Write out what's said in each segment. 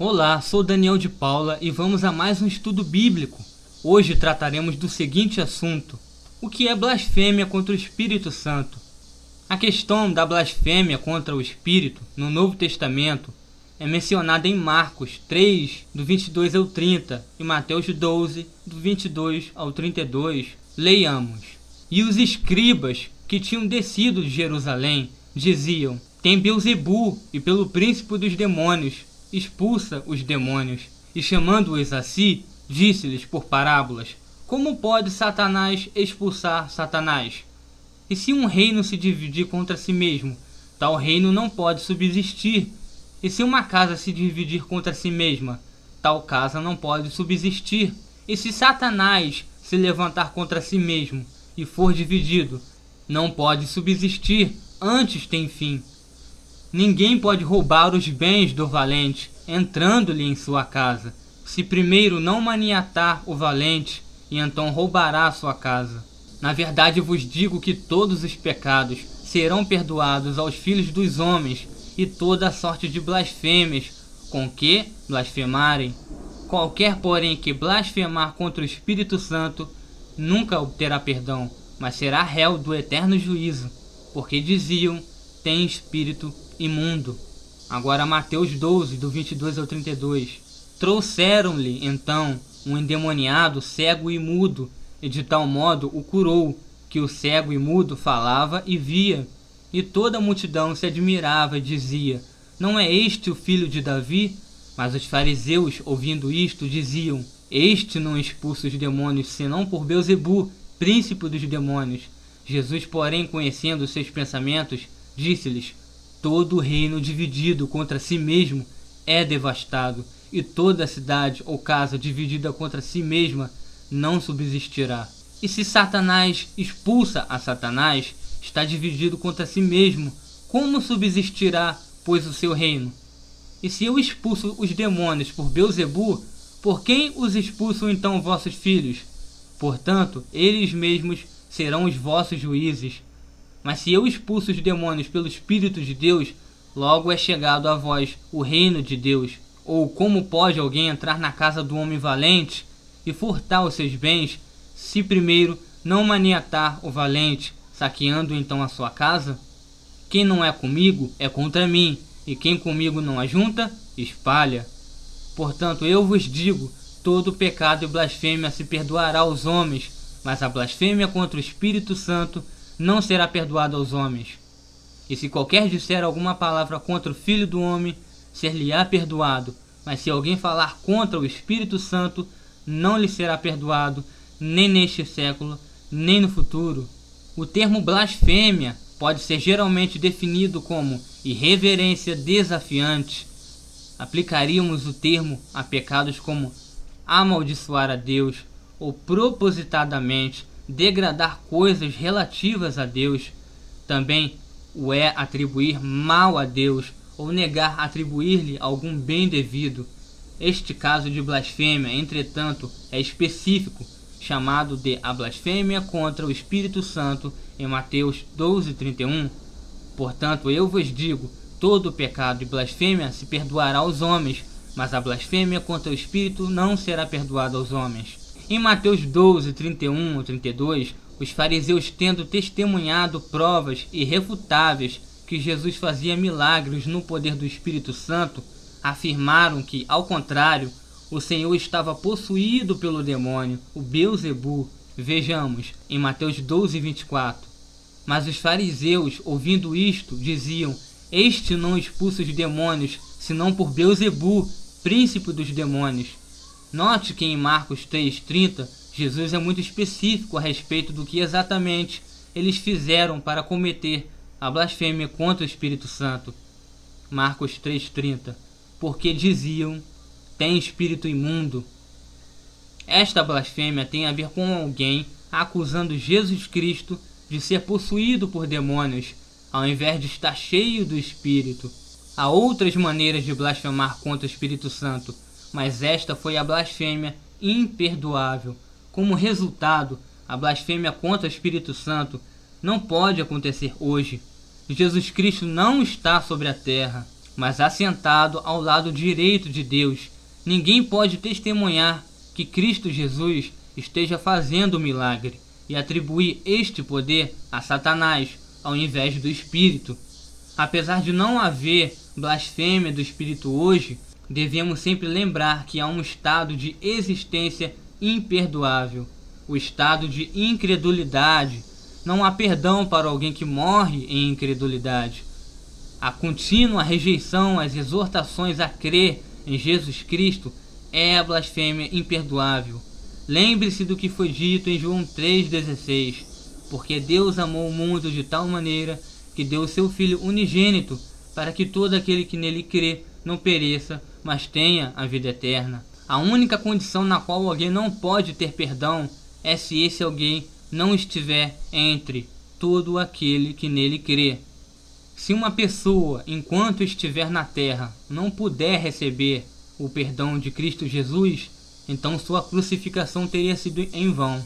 Olá, sou Daniel de Paula e vamos a mais um estudo bíblico. Hoje trataremos do seguinte assunto: o que é blasfêmia contra o Espírito Santo? A questão da blasfêmia contra o Espírito no Novo Testamento é mencionada em Marcos 3, do 22 ao 30 e Mateus 12, do 22 ao 32. Leiamos. E os escribas que tinham descido de Jerusalém diziam: tem Beelzebu, e pelo príncipe dos demônios expulsa os demônios. E chamando-os a si, disse-lhes por parábolas: como pode Satanás expulsar Satanás? E se um reino se dividir contra si mesmo, tal reino não pode subsistir. E se uma casa se dividir contra si mesma, tal casa não pode subsistir. E se Satanás se levantar contra si mesmo e for dividido, não pode subsistir, antes tem fim. Ninguém pode roubar os bens do valente, entrando-lhe em sua casa, se primeiro não maniatar o valente, e então roubará a sua casa. Na verdade vos digo que todos os pecados serão perdoados aos filhos dos homens, e toda a sorte de blasfêmias com que blasfemarem. Qualquer, porém, que blasfemar contra o Espírito Santo nunca obterá perdão, mas será réu do eterno juízo, porque diziam: tem espírito imundo. Agora Mateus 12, do 22 ao 32. Trouxeram-lhe então um endemoniado cego e mudo, e de tal modo o curou, que o cego e mudo falava e via. E toda a multidão se admirava e dizia: não é este o filho de Davi? Mas os fariseus, ouvindo isto, diziam: este não expulsa os demônios, senão por Beelzebu, príncipe dos demônios. Jesus, porém, conhecendo os seus pensamentos, disse-lhes: todo reino dividido contra si mesmo é devastado, e toda cidade ou casa dividida contra si mesma não subsistirá. E se Satanás expulsa a Satanás, está dividido contra si mesmo, como subsistirá, pois, o seu reino? E se eu expulso os demônios por Beelzebu, por quem os expulsam então vossos filhos? Portanto, eles mesmos serão os vossos juízes. Mas se eu expulso os demônios pelo Espírito de Deus, logo é chegado a vós o reino de Deus. Ou como pode alguém entrar na casa do homem valente e furtar os seus bens, se primeiro não maniatar o valente, saqueando então a sua casa? Quem não é comigo é contra mim, e quem comigo não ajunta, espalha. Portanto, eu vos digo, todo pecado e blasfêmia se perdoará aos homens, mas a blasfêmia contra o Espírito Santo não será perdoada aos homens. E se qualquer disser alguma palavra contra o Filho do Homem, ser-lhe-á perdoado, mas se alguém falar contra o Espírito Santo, não lhe será perdoado, nem neste século, nem no futuro. O termo blasfêmia pode ser geralmente definido como irreverência desafiante. Aplicaríamos o termo a pecados como amaldiçoar a Deus, ou propositadamente degradar coisas relativas a Deus. Também o é atribuir mal a Deus, ou negar atribuir-lhe algum bem devido. Este caso de blasfêmia, entretanto, é específico, chamado de a blasfêmia contra o Espírito Santo em Mateus 12:31. Portanto, eu vos digo, todo pecado e blasfêmia se perdoará aos homens, mas a blasfêmia contra o Espírito não será perdoada aos homens. Em Mateus 12:31 ou 32, os fariseus, tendo testemunhado provas irrefutáveis que Jesus fazia milagres no poder do Espírito Santo, afirmaram que, ao contrário, o Senhor estava possuído pelo demônio, o Beelzebu. Vejamos, em Mateus 12:24. Mas os fariseus, ouvindo isto, diziam: este não expulsa os demônios, senão por Beelzebu, príncipe dos demônios. Note que em Marcos 3:30, Jesus é muito específico a respeito do que exatamente eles fizeram para cometer a blasfêmia contra o Espírito Santo. Marcos 3:30. Porque diziam: tem espírito imundo. Esta blasfêmia tem a ver com alguém acusando Jesus Cristo de ser possuído por demônios, ao invés de estar cheio do Espírito. Há outras maneiras de blasfemar contra o Espírito Santo, mas esta foi a blasfêmia imperdoável. Como resultado, a blasfêmia contra o Espírito Santo não pode acontecer hoje. Jesus Cristo não está sobre a terra. mas assentado ao lado direito de Deus. Ninguém pode testemunhar que Cristo Jesus esteja fazendo o milagre e atribuir este poder a Satanás, ao invés do Espírito. Apesar de não haver blasfêmia do Espírito hoje, devemos sempre lembrar que há um estado de existência imperdoável, o estado de incredulidade. Não há perdão para alguém que morre em incredulidade. A contínua rejeição às exortações a crer em Jesus Cristo é a blasfêmia imperdoável. Lembre-se do que foi dito em João 3,16, porque Deus amou o mundo de tal maneira que deu o seu Filho unigênito, para que todo aquele que nele crê não pereça, mas tenha a vida eterna. A única condição na qual alguém não pode ter perdão é se esse alguém não estiver entre todo aquele que nele crê. Se uma pessoa, enquanto estiver na terra, não puder receber o perdão de Cristo Jesus, então sua crucificação teria sido em vão.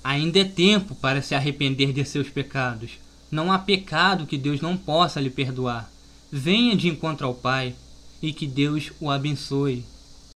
Ainda é tempo para se arrepender de seus pecados. Não há pecado que Deus não possa lhe perdoar. Venha de encontro ao Pai e que Deus o abençoe.